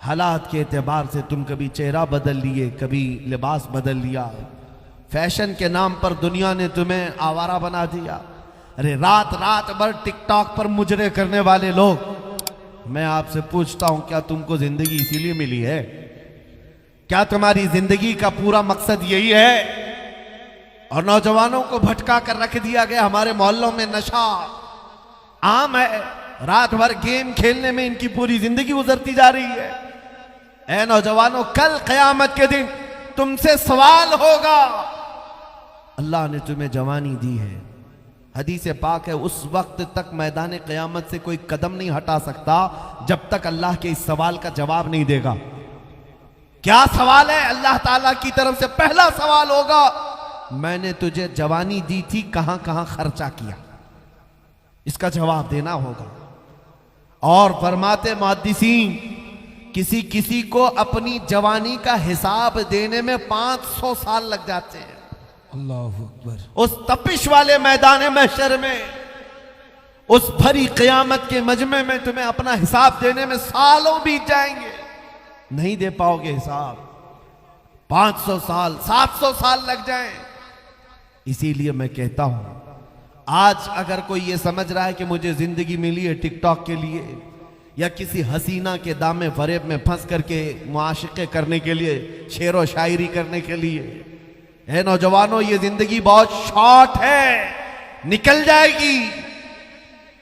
हालात के एतबार से तुम कभी चेहरा बदल लिए, कभी लिबास बदल लिया। फैशन के नाम पर दुनिया ने तुम्हें आवारा बना दिया। अरे रात रात भर टिकटॉक पर मुजरे करने वाले लोग, मैं आपसे पूछता हूं, क्या तुमको जिंदगी इसीलिए मिली है? क्या तुम्हारी जिंदगी का पूरा मकसद यही है? और नौजवानों को भटका कर रख दिया गया। हमारे मोहल्लों में नशा आम है, रात भर गेम खेलने में इनकी पूरी जिंदगी गुजरती जा रही है। ऐ नौजवानों, कल क़यामत के दिन तुमसे सवाल होगा। अल्लाह ने तुम्हें जवानी दी है, हदीस पाक है, उस वक्त तक मैदान क़यामत से कोई कदम नहीं हटा सकता जब तक अल्लाह के इस सवाल का जवाब नहीं देगा। क्या सवाल है? अल्लाह ताला की तरफ से पहला सवाल होगा, मैंने तुझे जवानी दी थी, कहां कहां खर्चा किया? इसका जवाब देना होगा। और फरमाते मुहद्दिसीन, किसी किसी को अपनी जवानी का हिसाब देने में 500 साल लग जाते हैं। अल्लाहु अकबर। उस तपिश वाले मैदान महशर में, उस भरी क़यामत के मजमे में तुम्हें अपना हिसाब देने में सालों बीत जाएंगे, नहीं दे पाओगे हिसाब। 500 साल 700 साल लग जाएं। इसीलिए मैं कहता हूं, आज अगर कोई ये समझ रहा है कि मुझे जिंदगी मिली है टिकटॉक के लिए या किसी हसीना के दामे फरेब में फंस करके मुआशिक़े करने के लिए, शेर व शायरी करने के लिए, है नौजवानों, ये जिंदगी बहुत शॉर्ट है, निकल जाएगी।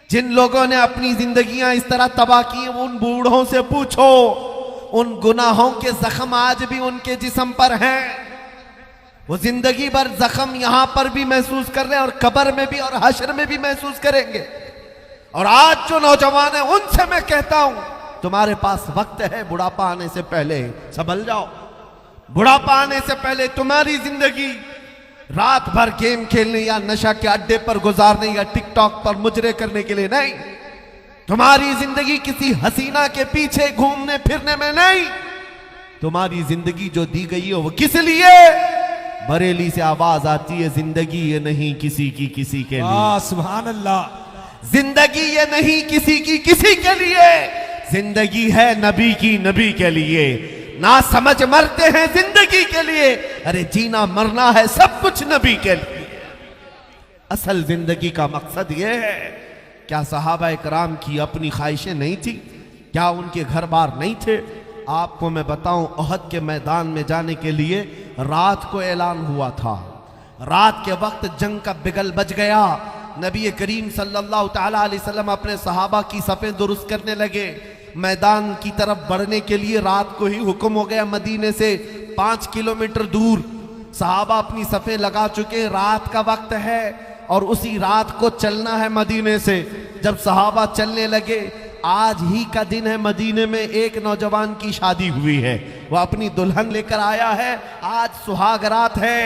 जिन लोगों ने अपनी जिंदगियां इस तरह तबाह की, उन बूढ़ों से पूछो, उन गुनाहों के जख्म आज भी उनके जिस्म पर हैं। वो जिंदगी भर जख्म यहां पर भी महसूस कर रहे हैं और कब्र में भी और हश्र में भी महसूस करेंगे। और आज जो नौजवान है उनसे मैं कहता हूं, तुम्हारे पास वक्त है, बुढ़ापा आने से पहले संभल जाओ। बुढ़ापा आने से पहले तुम्हारी जिंदगी रात भर गेम खेलने या नशा के अड्डे पर गुजारने या टिकटॉक पर मुजरे करने के लिए नहीं। तुम्हारी जिंदगी किसी हसीना के पीछे घूमने फिरने में नहीं। तुम्हारी जिंदगी जो दी गई है वो किस लिए? बरेली से आवाज आती है, जिंदगी ये नहीं किसी की किसी के लिए। सुभान अल्लाह। जिंदगी ये नहीं किसी की किसी के लिए, जिंदगी है नबी की नबी के लिए। ना समझ मरते हैं जिंदगी के लिए, अरे जीना मरना है सब कुछ नबी के लिए। असल जिंदगी का मकसद ये है। क्या सहाबा इकराम की अपनी ख्वाहिशें नहीं थी? क्या उनके घर बार नहीं थे? आपको मैं बताऊं, ओहद के मैदान में जाने के लिए रात को ऐलान हुआ था। रात के वक्त जंग का बिगल बज गया। नबी करीम सल्लल्लाहु तआला अलैहि वसल्लम अपने सहाबा की सफ़ें दुरुस्त करने लगे। मैदान की तरफ बढ़ने के लिए रात को ही हुक्म हो गया। मदीने से 5 किलोमीटर दूर सहाबा अपनी सफ़ें लगा चुके। रात का वक्त है और उसी रात को चलना है मदीने से। जब सहाबा चलने लगे, आज ही का दिन है, मदीने में एक नौजवान की शादी हुई है, वह अपनी दुल्हन लेकर आया है। आज सुहाग रात है।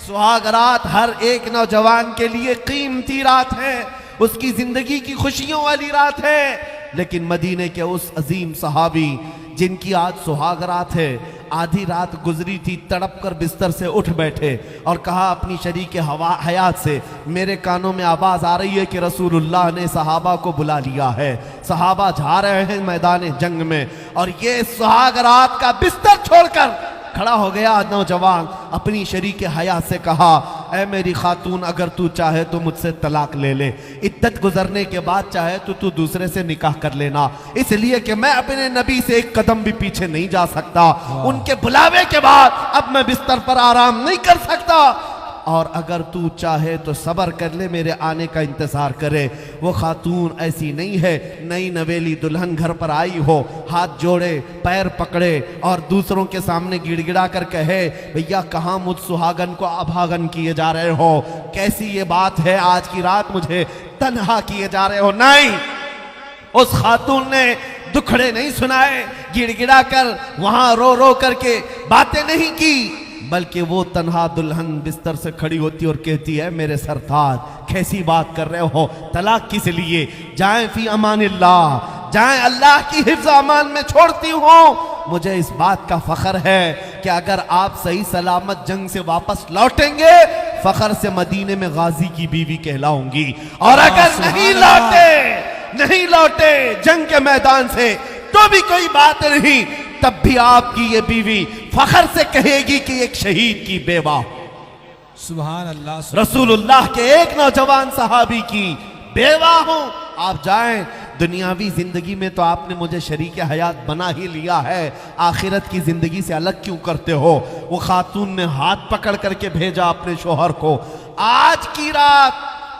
सुहाग रात हर एक नौजवान के लिए कीमती रात है, उसकी जिंदगी की खुशियों वाली रात है। लेकिन मदीने के उस अजीम सहाबी जिनकी आज सुहाग रात है, आधी रात गुजरी थी, तड़प कर बिस्तर से उठ बैठे और कहा अपनी शरीक हयात से, मेरे कानों में आवाज़ आ रही है कि रसूलुल्लाह ने सहाबा को बुला लिया है, सहाबा जा रहे हैं मैदान जंग में। और ये सुहाग रात का बिस्तर छोड़कर खड़ा हो गया नौजवान, अपनी शरीक हयात से कहा, ऐ मेरी खातून, अगर तू चाहे तो मुझसे तलाक ले ले। इद्दत गुजरने के बाद चाहे तो तू दूसरे से निकाह कर लेना, इसलिए कि मैं अपने नबी से एक कदम भी पीछे नहीं जा सकता। उनके बुलावे के बाद अब मैं बिस्तर पर आराम नहीं कर सकता। और अगर तू चाहे तो सब्र कर ले, मेरे आने का इंतजार करे। वो खातून ऐसी नहीं है, नई नवेली दुल्हन घर पर आई हो, हाथ जोड़े, पैर पकड़े और दूसरों के सामने गिड़गिड़ा कर कहे, भैया कहाँ मुझ सुहागन को अभागन किए जा रहे हो? कैसी ये बात है, आज की रात मुझे तन्हा किए जा रहे हो? नहीं, उस खातून ने दुखड़े नहीं सुनाए, गिड़गिड़ा कर वहां रो रो करके बातें नहीं की, बल्कि वो तन्हा दुल्हन बिस्तर से खड़ी होती और कहती है, मेरे सरताज कैसी बात कर रहे हो? तलाक किस लिए? जाएं फी अमानिल्लाह, जाएं अल्लाह की हिफ्ज़ अमान में छोड़ती हूँ। मुझे इस बात का फख्र है कि अगर आप सही सलामत जंग से वापस लौटेंगे, फख्र से मदीने में गाजी की बीवी कहलाऊंगी। और अगर नहीं लौटे जंग के मैदान से, तो भी कोई बात नहीं, तब भी आपकी ये बीवी फखर से कहेगी कि एक शहीद की बेवा, सुभान अल्लाह। रसूलुल्लाह के एक नौजवान सहाबी की बेवा हूं। आप जाएं, दुनियावी जिंदगी में तो आपने मुझे शरीक हयात बना ही लिया है, आखिरत की जिंदगी से अलग क्यों करते हो? वो खातून ने हाथ पकड़ करके भेजा अपने शोहर को। आज की रात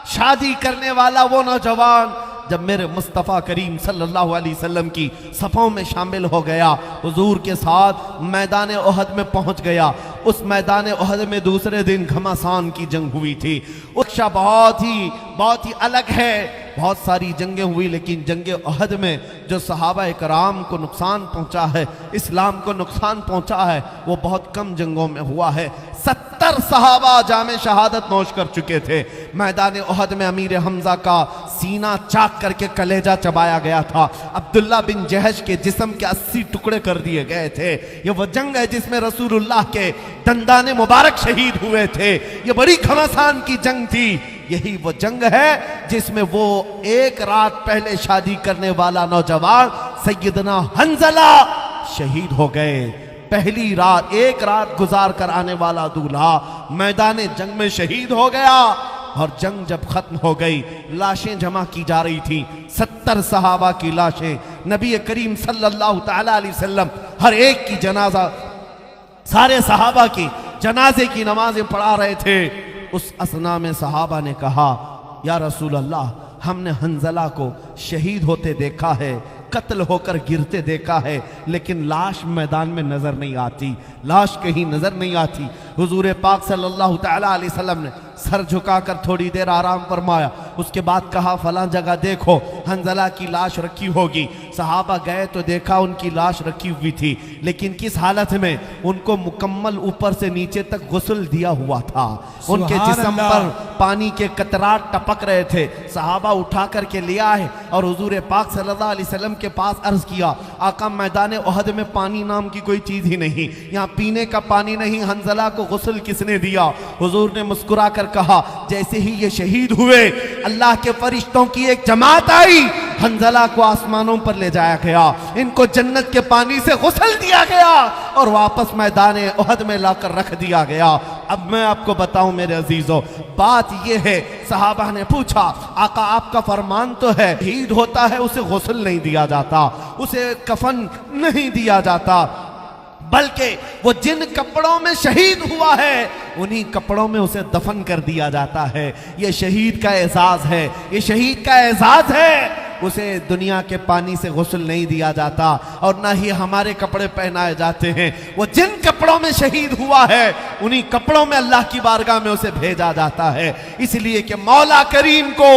शादी करने वाला वो नौजवान जब मेरे मुस्तफ़ा करीम सल्लल्लाहु अलैहि वसल्लम की सफ़ों में शामिल हो गया, हुजूर के साथ मैदान ओहद में पहुंच गया। उस मैदान ओहद में दूसरे दिन घमासान की जंग हुई थी। उसका बहुत ही अलग है। बहुत सारी जंगें हुई, लेकिन जंगे ओहद में जो सहाबा कराम को नुकसान पहुंचा है, इस्लाम को नुकसान पहुंचा है, वो बहुत कम जंगों में हुआ है। 70 सहाबा जामे शहादत नोश कर चुके थे। मैदान ओहद में अमीर हमजा का सीना चाक करके कलेजा चबाया गया था। अब्दुल्ला बिन जहश के जिस्म के 80 टुकड़े कर दिए गए थे। ये वो जंग है जिसमें रसूलुल्लाह के दंदाने मुबारक शहीद हुए थे। ये बड़ी घमासान की जंग थी। यही वो जंग है जिसमें वो एक रात पहले शादी करने वाला नौजवान सैयदना हंजला शहीद हो गए। पहली रात, एक रात गुजार कर आने वाला दूल्हा मैदान जंग में शहीद हो गया। और जंग जब खत्म हो गई, लाशें जमा की जा रही थी। 70 सहाबा की लाशें, नबी करीम सल्लल्लाहु तआला अलैहि वसल्लम हर एक की जनाजा, सारे सहाबा की जनाजे की नमाजें पढ़ा रहे थे। उस असना में सहाबा ने कहा, या रसूल अल्लाह, हमने हंजला को शहीद होते देखा है, कत्ल होकर गिरते देखा है, लेकिन लाश मैदान में नजर नहीं आती, लाश कहीं नजर नहीं आती। हुजूर पाक सल्लल्लाहु तआला अलैहि वसल्लम ने सर झुकाकर थोड़ी देर आराम फरमाया। उसके बाद कहा, फलां जगह देखो, हंजला की लाश रखी होगी। सहाबा गए तो देखा उनकी लाश रखी हुई थी, लेकिन किस हालत में? उनको मुकम्मल ऊपर से नीचे तक गुस्ल दिया हुआ था। उनके जिस्म पर पानी के कतरात टपक रहे थे। सहाबा उठा करके ले आए और हुजूर पाक सल्लल्लाहु अलैहि वसल्लम के पास अर्ज किया, आका मैदान ओहद में पानी नाम की कोई चीज ही नहीं, यहाँ पीने का पानी नहीं, हंजला को गुस्ल किसने दिया? हुजूर ने मुस्कुरा कर कहा, जैसे ही ये शहीद हुए, अल्लाह के फरिश्तों की एक जमात आई, हंजला को आसमानों पर ले जाया गया, इनको जन्नत के पानी से गुस्ल दिया गया और वापस मैदान ओहद में लाकर रख दिया गया। अब मैं आपको बताऊं मेरे अजीजों, बात यह है, सहाबा ने पूछा, आका आपका फरमान तो है, शहीद होता है उसे गुस्ल नहीं दिया जाता, उसे कफन नहीं दिया जाता, बल्कि वो जिन कपड़ों में शहीद हुआ है उन्हीं कपड़ों में उसे दफन कर दिया जाता है। ये शहीद का एजाज है, ये शहीद का एजाज है। उसे दुनिया के पानी से गुस्ल नहीं दिया जाता और ना ही हमारे कपड़े पहनाए जाते हैं। वो जिन कपड़ों में शहीद हुआ है उन्हीं कपड़ों में अल्लाह की बारगाह में उसे भेजा जाता है। इसलिए कि मौला करीम को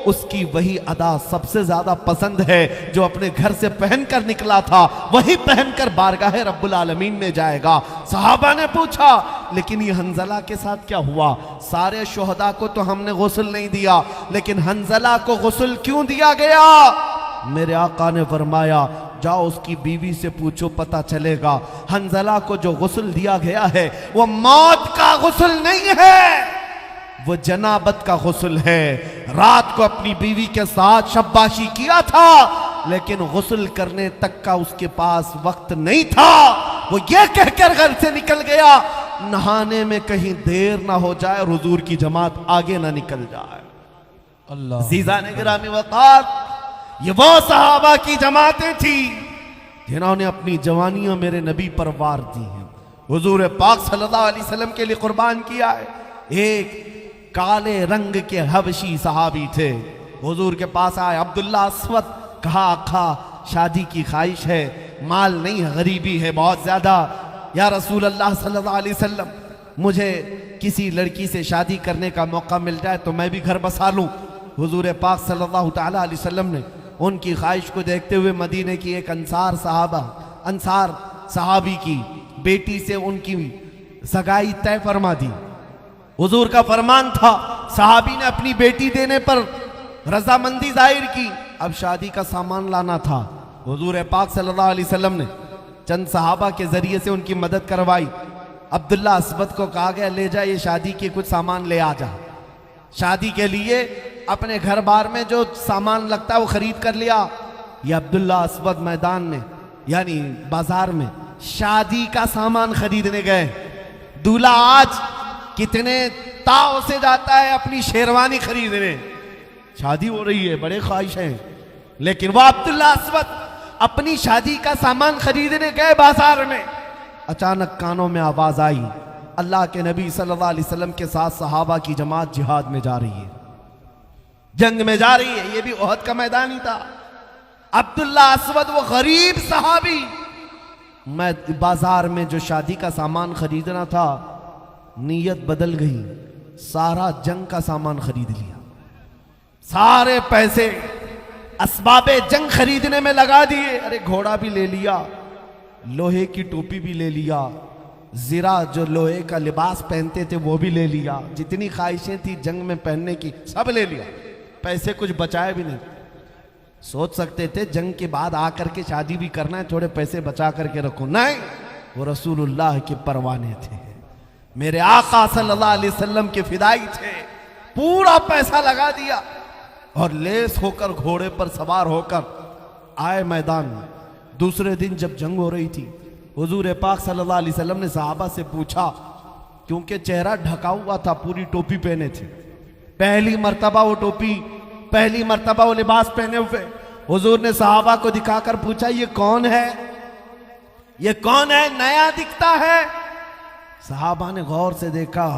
उसकी वही अदा सबसे ज्यादा पसंद है जो अपने घर से पहनकर निकला था, वही पहनकर बारगाह रब्बुल आलमीन में जाएगा। सहाबा ने पूछा, लेकिन ये हंजला के साथ क्या हुआ? सारे शुहदा को तो हमने गुस्ल नहीं दिया, लेकिन हंजला को गुस्ल क्यों दिया गया? मेरे आका ने फरमाया, जाओ उसकी बीवी से पूछो, पता चलेगा। हंजला को जो गुस्ल दिया गया है वो मौत का गुस्ल नहीं है, वो जनाबत का गुस्ल है। रात को अपनी बीवी के साथ शब्बाशी किया था, लेकिन गुस्ल करने तक का उसके पास वक्त नहीं था। वो ये कहकर घर से निकल गया, नहाने में कहीं देर ना हो जाए और हुजूर की जमात आगे ना निकल जाए। अल्लाह जीज़ान गिरामी वक़ार, ये वो सहाबा की जमातें थी जिन्होंने अपनी जवानियां मेरे नबी पर वार दी हैं, हुजूर पाक सल्लल्लाहु अलैहि वसल्लम के लिए कुर्बान किया है। एक काले रंग के हबशी सहाबी थे, हुजूर के पास आए, अब्दुल्ला अस्वद, कहा आका शादी की ख्वाहिश है, माल नहीं है, गरीबी है बहुत ज्यादा, या रसूल अल्लाह सल्लल्लाहु अलैहि वसल्लम मुझे किसी लड़की से शादी करने का मौका मिल जाए तो मैं भी घर बसा लूं। हुजूर पाक सल्लल्लाहु तआला अलैहि वसल्लम ने उनकी ख्वाहिश को देखते हुए मदीने की एक अंसार सहाबी की बेटी से उनकी सगाई तय फरमा दी। हुजूर का फरमान था, सहाबी ने अपनी बेटी देने पर रजामंदी जाहिर की। अब शादी का सामान लाना था। हुजूर पाक सल्लल्लाहु अलैहि वसल्लम ने चंद सहाबा के जरिए से उनकी मदद करवाई। अब्दुल्ला अस्वद को कहा गया, ले जा, ये शादी के कुछ सामान ले आ जा। शादी के लिए अपने घर बार में जो सामान लगता है वो खरीद कर लिया। ये अब्दुल्ला अस्वद मैदान में यानी बाजार में शादी का सामान खरीदने गए। दूल्हा आज कितने ताव से जाता है अपनी शेरवानी खरीदने, शादी हो रही है, बड़े ख्वाहिश हैं, लेकिन वह अब्दुल्ला अस्वद अपनी शादी का सामान खरीदने गए बाजार में। अचानक कानों में आवाज आई, अल्लाह के नबी सल्लल्लाहु अलैहि वसल्लम के साथ सहाबा की जमात जिहाद में जा रही है, जंग में जा रही है। ये भी ओहद का मैदान ही था। अब्दुल्ला अस्वद वो गरीब सहाबी, मैं बाजार में जो शादी का सामान खरीदना था, नीयत बदल गई, सारा जंग का सामान खरीद लिया, सारे पैसे असबाबे जंग खरीदने में लगा दिए। अरे घोड़ा भी ले लिया, लोहे की टोपी भी ले लिया, जीरा जो लोहे का लिबास पहनते थे वो भी ले लिया, जितनी ख्वाहिशें थी जंग में पहनने की सब ले लिया, पैसे कुछ बचाए भी नहीं। सोच सकते थे जंग के बाद आकर के शादी भी करना है, थोड़े पैसे बचा करके रखो, नहीं, वो रसूलुल्लाह के परवाने थे, मेरे आका सल्लल्लाहु अलैहि वसल्लम के फिदाई थे। पूरा पैसा लगा दिया और लेस होकर घोड़े पर सवार होकर आए मैदान में। दूसरे दिन जब जंग हो रही थी, हुजूर पाक सल्लल्लाहु अलैहि वसल्लम ने सहाबा से पूछा, क्योंकि चेहरा ढका हुआ था, पूरी टोपी पहने थे, पहली मर्तबा वो टोपी, पहली मर्तबा वो लिबास पहने हुए। हुजूर ने सहाबा को दिखाकर पूछा, ये कौन है, ये कौन है, नया दिखता है। सहाबा ने गौर से देखा,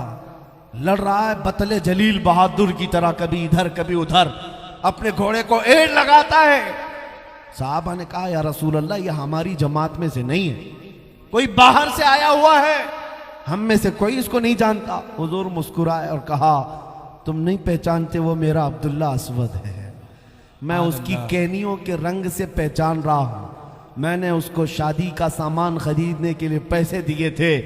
लड़ रहा है बतले जलील बहादुर की तरह, कभी इधर कभी उधर, अपने घोड़े को एड़ लगाता है। सहाबा ने कहा, या रसूल अल्लाह, ये हमारी जमात में से नहीं है, कोई बाहर से आया हुआ है, हम में से कोई इसको नहीं जानता। हुजूर मुस्कुराए और कहा, तुम नहीं पहचानते, वो मेरा अब्दुल्ला अस्वद है, मैं उसकी केनियों के रंग से पहचान रहा हूं, मैंने उसको शादी का सामान खरीदने के लिए पैसे दिए थे,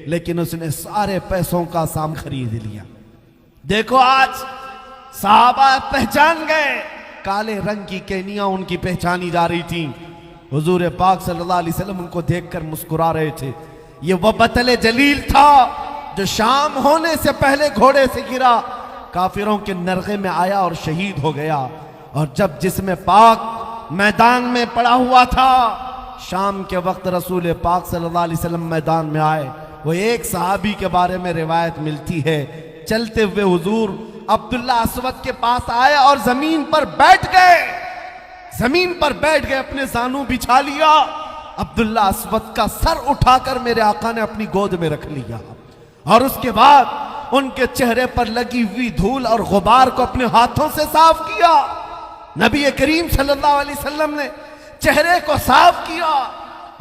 लेकिन उसने सारे पैसों का सामान खरीद लिया। देखो आज सहाबा पहचान गए, काले रंग की केनियां उनकी पहचानी जा रही थी। हुजूर पाक सल्लल्लाहु अलैहि वसल्लम उनको देखकर मुस्कुरा रहे थे। ये वह बतले जलील था जो शाम होने से पहले घोड़े से गिरा, काफिरों के नरगे में आया और शहीद हो गया। और जब जिस्म पाक मैदान में पड़ा हुआ था, शाम के वक्त रसूल पाक सल्लल्लाहु अलैहि वसल्लम मैदान में आए। वो एक सहाबी के बारे में रिवायत मिलती है, चलते हुए हुजूर अब्दुल्ला अस्वद के पास आए और जमीन पर बैठ गए, जमीन पर बैठ गए, अपने जानू बिछा लिया। अब्दुल्ला अस्वद का सर उठाकर मेरे आका ने अपनी गोद में रख लिया और उसके बाद उनके चेहरे पर लगी हुई धूल और गुबार को अपने हाथों से साफ किया। नबी करीम सल्लल्लाहु अलैहि वसल्लम ने चेहरे को साफ किया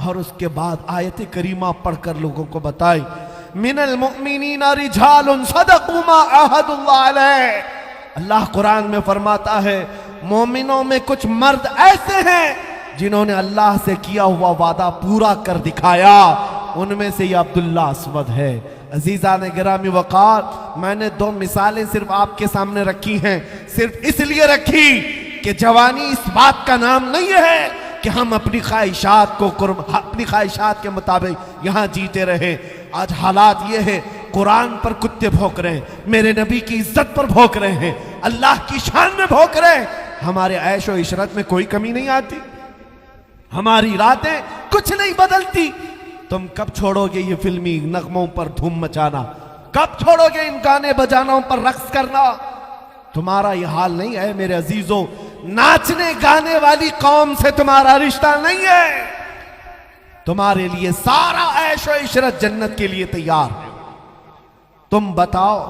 और उसके बाद आयत करीमा पढ़कर लोगों को बताई, मिनल मुमिनीना रिजालुन सदक़ू मा अहदुल्लाह अलैह। अल्लाह कुरान में फरमाता है, मोमिनों में कुछ मर्द ऐसे हैं जिन्होंने अल्लाह से किया हुआ वादा पूरा कर दिखाया, उनमें से ये अब्दुल्ला अस्वद है। अजीजा ने गिरामी वक़ार, मैंने दो मिसालें सिर्फ आपके सामने रखी हैं, सिर्फ इसलिए रखी कि जवानी इस बात का नाम नहीं है कि हम अपनी ख्वाहिशात को अपनी ख्वाहिशात के मुताबिक यहाँ जीते रहे। आज हालात ये है, कुरान पर कुत्ते भौंक रहे हैं, मेरे नबी की इज्जत पर भौंक रहे हैं, अल्लाह की शान में भौंक रहे हैं, हमारे ऐश और इशरत में कोई कमी नहीं आती, हमारी रातें कुछ नहीं बदलती। तुम कब छोड़ोगे ये फिल्मी नगमों पर धूम मचाना, कब छोड़ोगे इन गाने बजानों पर रक्स करना? तुम्हारा ये हाल नहीं है मेरे अजीजों, नाचने गाने वाली कौम से तुम्हारा रिश्ता नहीं है। तुम्हारे लिए सारा ऐश और इशरत जन्नत के लिए तैयार है। तुम बताओ,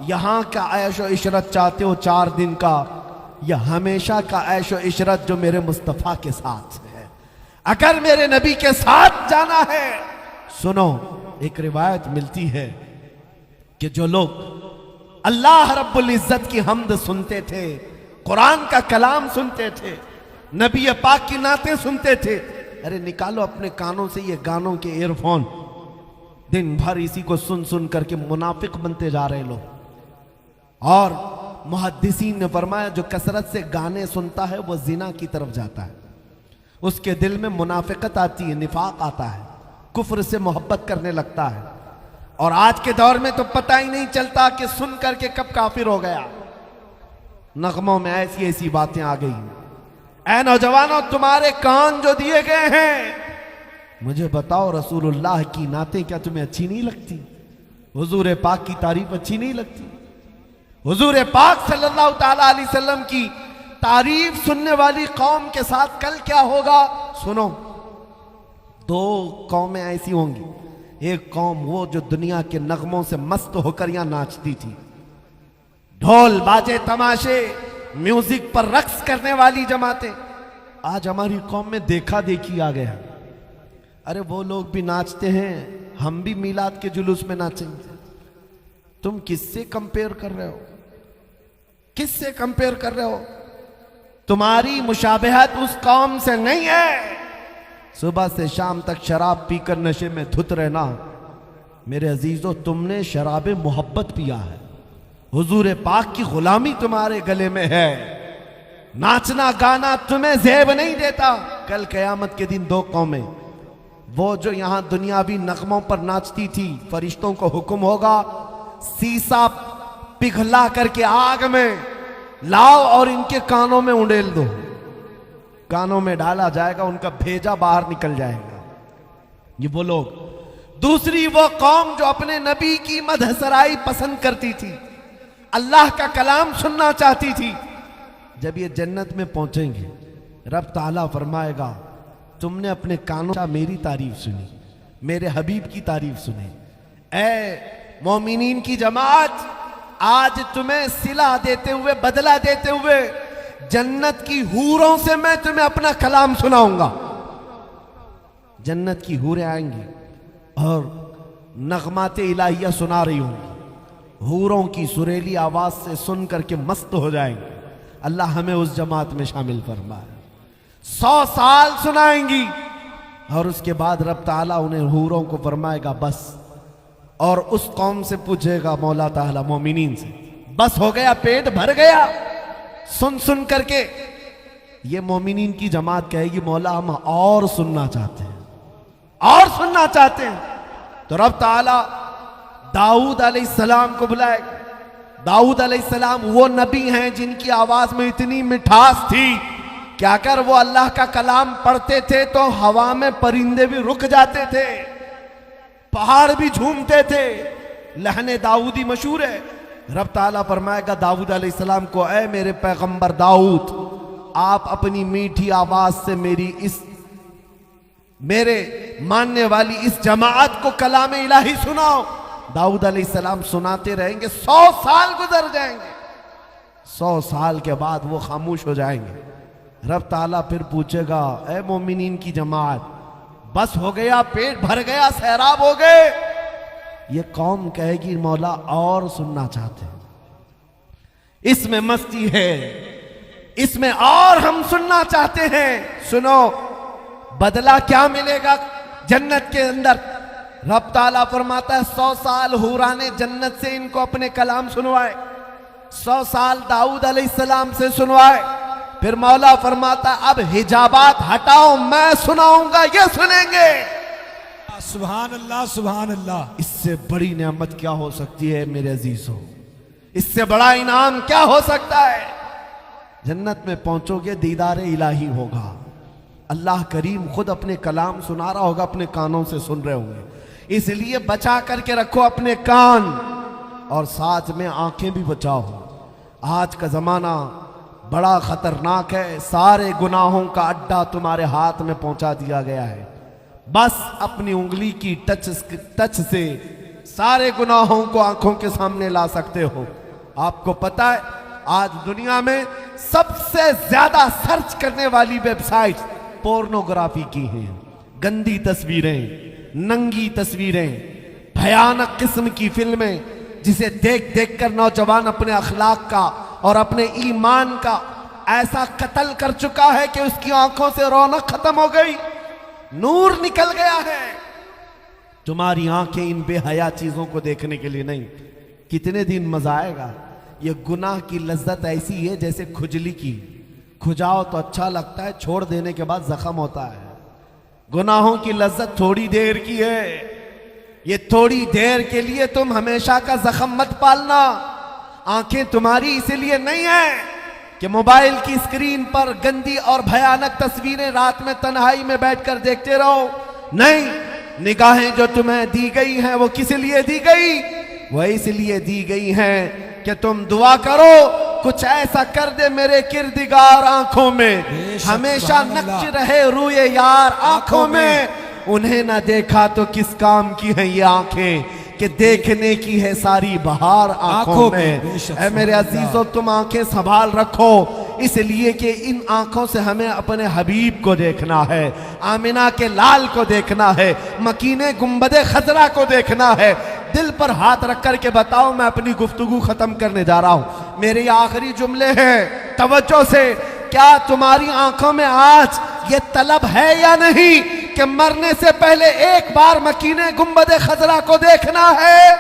यहां का ऐश और इशरत चाहते हो 4 दिन का, या हमेशा का ऐश और इशरत जो मेरे मुस्तफा के साथ है? अगर मेरे नबी के साथ जाना है, सुनो, एक रिवायत मिलती है कि जो लोग अल्लाह रब्बुल इज्जत की हम्द सुनते थे, कुरान का कलाम सुनते थे, नबी पाक की नातें सुनते थे, अरे निकालो अपने कानों से ये गानों के ईयरफोन, दिन भर इसी को सुन सुन करके मुनाफिक बनते जा रहे लोग। और मुहद्दिसीन ने फरमाया, जो कसरत से गाने सुनता है वो जिना की तरफ जाता है, उसके दिल में मुनाफिकत आती है, निफाक आता है, कुफ्र से मोहब्बत करने लगता है। और आज के दौर में तो पता ही नहीं चलता कि सुन करके कब काफिर हो गया। नगमों में ऐसी ऐसी बातें आ गई। ऐ नौजवानों, तुम्हारे कान जो दिए गए हैं, मुझे बताओ रसूलुल्लाह की नातें क्या तुम्हें अच्छी नहीं लगती? हुजूर पाक की तारीफ अच्छी नहीं लगती? हुजूर पाक सल्लल्लाहु ताला अलैहि वसल्लम की तारीफ सुनने वाली कौम के साथ कल क्या होगा सुनो। दो कौमें ऐसी होंगी। एक कौम वो जो दुनिया के नगमों से मस्त होकर यहां नाचती थी, ढोल बाजे तमाशे म्यूजिक पर रक्स करने वाली जमातें। आज हमारी कौम में देखा देखी आ गया। अरे वो लोग भी नाचते हैं, हम भी मीलाद के जुलूस में नाचेंगे। तुम किससे कंपेयर कर रहे हो? किससे कंपेयर कर रहे हो? तुम्हारी मुशाबहत उस कौम से नहीं है। सुबह से शाम तक शराब पीकर नशे में धुत रहना, मेरे अजीजों तुमने शराब मोहब्बत पिया है। हुजूर पाक की गुलामी तुम्हारे गले में है। नाचना गाना तुम्हें ज़ेब नहीं देता। कल कयामत के दिन दो कौमें, वो जो यहां दुनियावी नगमों पर नाचती थी, फरिश्तों को हुक्म होगा सीसा पिघला करके आग में लाओ और इनके कानों में उंडेल दो। कानों में डाला जाएगा, उनका भेजा बाहर निकल जाएगा। ये वो लोग। दूसरी वो कौम जो अपने नबी की मदहसराई पसंद करती थी, अल्लाह का कलाम सुनना चाहती थी। जब ये जन्नत में पहुंचेंगे, रब ताला फरमाएगा तुमने अपने कानों से मेरी तारीफ सुनी, मेरे हबीब की तारीफ सुनी। ऐ मोमिनीन की जमात, आज तुम्हें सिला देते हुए, बदला देते हुए जन्नत की हूरों से मैं तुम्हें अपना कलाम सुनाऊंगा। जन्नत की हूरें आएंगी और नगमाते इलाहिया सुना रही होंगी। हूरों की सुरीली आवाज से सुन करके मस्त हो जाएंगे। अल्लाह हमें उस जमात में शामिल फरमाए। 100 साल सुनाएंगी और उसके बाद रब ताला उन्हें हूरों को फरमाएगा बस। और उस कौम से पूछेगा मौला ताला मोमिनीन से, बस हो गया, पेट भर गया सुन सुन करके? ये मोमिनीन की जमात कहेगी मौला हम और सुनना चाहते हैं, और सुनना चाहते हैं। तो रब ताला दाऊद अलैहिस्सलाम को बुलाएगा। दाऊद अलैहिस्सलाम वो नबी हैं जिनकी आवाज में इतनी मिठास थी कि अगर वो अल्लाह का कलाम पढ़ते थे तो हवा में परिंदे भी रुक जाते थे, पहाड़ भी झूमते थे। लहने दाऊदी मशहूर है। रब ताला फरमाएगा दाऊद अलैहिस्सलाम को, ऐ मेरे पैगंबर दाऊद, आप अपनी मीठी आवाज से मेरे मानने वाली इस जमात को कलाम इलाही सुनाओ। दाऊद अलैहिस्सलाम सुनाते रहेंगे, 100 साल गुजर जाएंगे। 100 साल के बाद वो खामोश हो जाएंगे। रब ताला फिर पूछेगा, ऐ मोमिनीन की जमात, बस हो गया, पेट भर गया, सैराब हो गए? ये कौम कहेगी मौला और सुनना चाहते हैं, इसमें मस्ती है, इसमें और हम सुनना चाहते हैं। सुनो बदला क्या मिलेगा जन्नत के अंदर। रब ताला फरमाता है 100 साल हुराने जन्नत से इनको अपने कलाम सुनवाए, 100 साल दाऊद अलैहिस्सलाम से सुनवाए। फिर मौला फरमाता अब हिजाबात हटाओ, मैं सुनाऊंगा, ये सुनेंगे। सुभान अल्लाह, सुभान अल्लाह। इससे बड़ी नेमत क्या हो सकती है मेरे अजीजों? इससे बड़ा इनाम क्या हो सकता है? जन्नत में पहुंचोगे, दीदार इलाही होगा। अल्लाह करीम खुद अपने कलाम सुना रहा होगा, अपने कानों से सुन रहे होंगे। इसलिए बचा करके रखो अपने कान और साथ में आंखें भी बचाओ। आज का जमाना बड़ा खतरनाक है। सारे गुनाहों का अड्डा तुम्हारे हाथ में पहुंचा दिया गया है। बस अपनी उंगली की टच से सारे गुनाहों को आंखों के सामने ला सकते हो। आपको पता है आज दुनिया में सबसे ज्यादा सर्च करने वाली वेबसाइट पोर्नोग्राफी की हैं। गंदी तस्वीरें, नंगी तस्वीरें, भयानक किस्म की फिल्में, जिसे देख देख कर नौजवान अपने अखलाक का और अपने ईमान का ऐसा कत्ल कर चुका है कि उसकी आंखों से रौनक खत्म हो गई, नूर निकल गया है। तुम्हारी आंखें इन बेहया चीजों को देखने के लिए नहीं। कितने दिन मजा आएगा? ये गुनाह की लज्जत ऐसी है जैसे खुजली की, खुजाओ तो अच्छा लगता है, छोड़ देने के बाद जख्म होता है। गुनाहों की लज्जत थोड़ी देर की है। ये थोड़ी देर के लिए तुम हमेशा का जख्म मत पालना। आंखें तुम्हारी इसलिए नहीं है कि मोबाइल की स्क्रीन पर गंदी और भयानक तस्वीरें रात में तन्हाई में बैठकर देखते रहो। नहीं, निगाहें जो तुम्हें दी गई हैं वो किस लिए दी गई? वो इसलिए दी गई हैं कि तुम दुआ करो कुछ ऐसा कर दे मेरे किरदिगार आंखों में, हमेशा नक्श रहे रूए यार आंखों में। उन्हें ना देखा तो किस काम की है ये आंखें कि देखने की है सारी बहार आंखों में। ऐ मेरे अजीजों, तुम आंखें संभाल रखो, इसलिए कि इन आंखों से हमें अपने हबीब को देखना है, आमिना के लाल को देखना है, मकीने गुंबदे खजरा को देखना है। दिल पर हाथ रख कर के बताओ, मैं अपनी गुफ्तगू खत्म करने जा रहा हूं। मेरे आखिरी जुमले हैं, तवज्जो से। क्या तुम्हारी आंखों में आज ये तलब है या नहीं कि मरने से पहले एक बार मकीने गुंबदे खजरा को देखना है?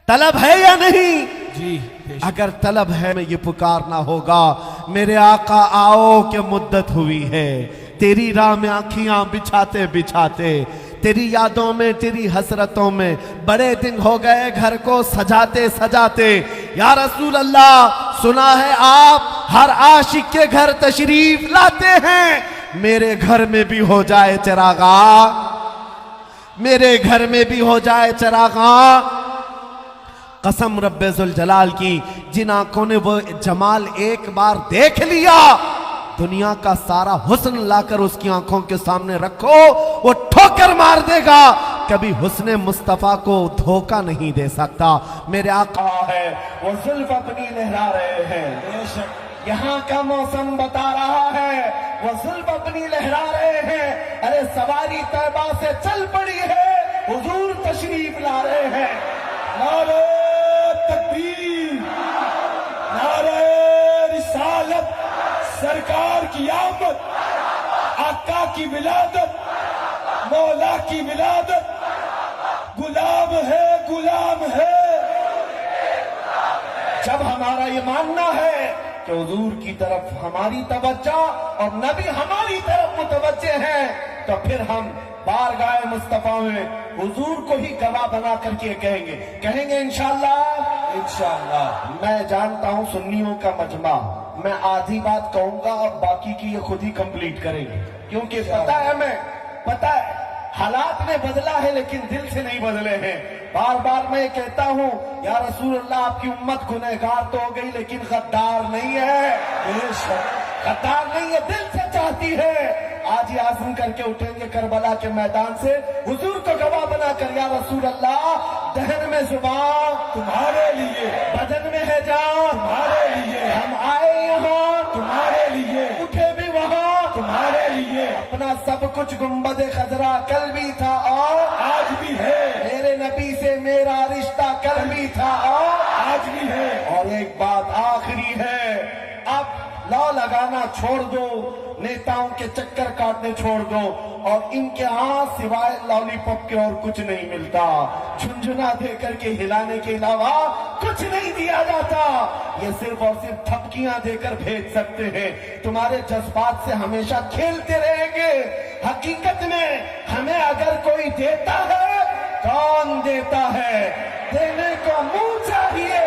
तलब है या नहीं? जी, अगर तलब है में ये पुकारना होगा, मेरे आका आओ कि मुद्दत हुई है। तेरी राह में आँखियां बिछाते बिछाते, तेरी यादों में, तेरी हसरतों में बड़े दिन हो गए घर को सजाते सजाते। या रसूल अल्लाह, सुना है आप हर आशिक के घर तशरीफ लाते हैं। मेरे घर में भी हो जाए चिरागा, मेरे घर में भी हो जाए चिरागा। कसम रब्बे जुल जलाल की, जिन आंखों ने वो जमाल एक बार देख लिया, दुनिया का सारा हुस्न लाकर उसकी आंखों के सामने रखो, वो ठोकर मार देगा, कभी हुस्ने मुस्तफा को धोखा नहीं दे सकता। मेरे आका है वो जुल्फ अपनी लहरा रहे हैं, यहाँ का मौसम बता रहा है, वो जुल्फ अपनी लहरा रहे हैं। अरे सवारी तैबा से चल पड़ी है, हुजूर तशरीफ ला रहे हैं। नारे तकबीर, नारे रिसालत, सरकार की आमद, आका की विलादत, मौला की विलादत। गुलाम है, गुलाम है। जब हमारा ये मानना है कि हुजूर की तरफ हमारी तवज्जो और नबी हमारी तरफ मुतवज्जे हैं, तो फिर हम बारगाह मुस्तफा में हुजूर को ही गवाह बना करके कहेंगे इंशाअल्लाह। इंशाअल्लाह। मैं जानता हूं सुन्नियों का मजमा, मैं आधी बात कहूंगा और बाकी की ये खुद ही कंप्लीट करेंगे, क्योंकि पता है, हमें पता है हालात ने बदला है लेकिन दिल से नहीं बदले हैं। बार बार मैं कहता हूं, या रसूलुल्लाह, आपकी उम्मत गुनहगार तो हो गई लेकिन गद्दार नहीं है, गद्दार नहीं है, दिल से चाहती है। आज ही आज़म करके उठेंगे करबला के मैदान से, हुजूर को गवाह बनाकर, या रसूलुल्लाह, दहन में जुबान तुम्हारे लिए, बदन में है जान तुम्हारे लिए, हम आए यहाँ तुम्हारे लिए, उठे भी वहाँ तुम्हारे लिए। अपना सब कुछ गुंबद खजरा कल भी था और आज भी है, मेरे नबी से मेरा रिश्ता कल भी था और आज भी है। और एक बात आखिरी है, अब लौ लगाना छोड़ दो, नेताओं के चक्कर काटने छोड़ दो, और इनके हाथ सिवाय लॉलीपॉप के और कुछ नहीं मिलता। झुंझुना देकर के हिलाने के अलावा कुछ नहीं दिया जाता। ये सिर्फ और सिर्फ थपकियां देकर भेज सकते हैं। तुम्हारे जज्बात से हमेशा खेलते रहेंगे। हकीकत में हमें अगर कोई देता है, कौन देता है? देने को मुंह चाहिए।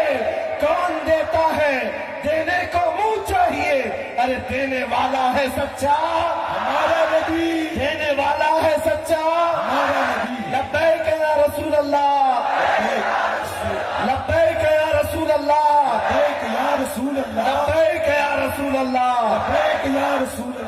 कौन देता है? देने को मुंह चाहिए। अरे देने वाला है सच्चा हमारा नबी, देने वाला है सच्चा हमारा नबी। लब्बैक या रसूल अल्लाह, लब्बैक या रसूल अल्लाह, लब्बैक या रसूल अल्लाह, लब्बैक या रसूल अल्लाह। लब्बैक या रसूल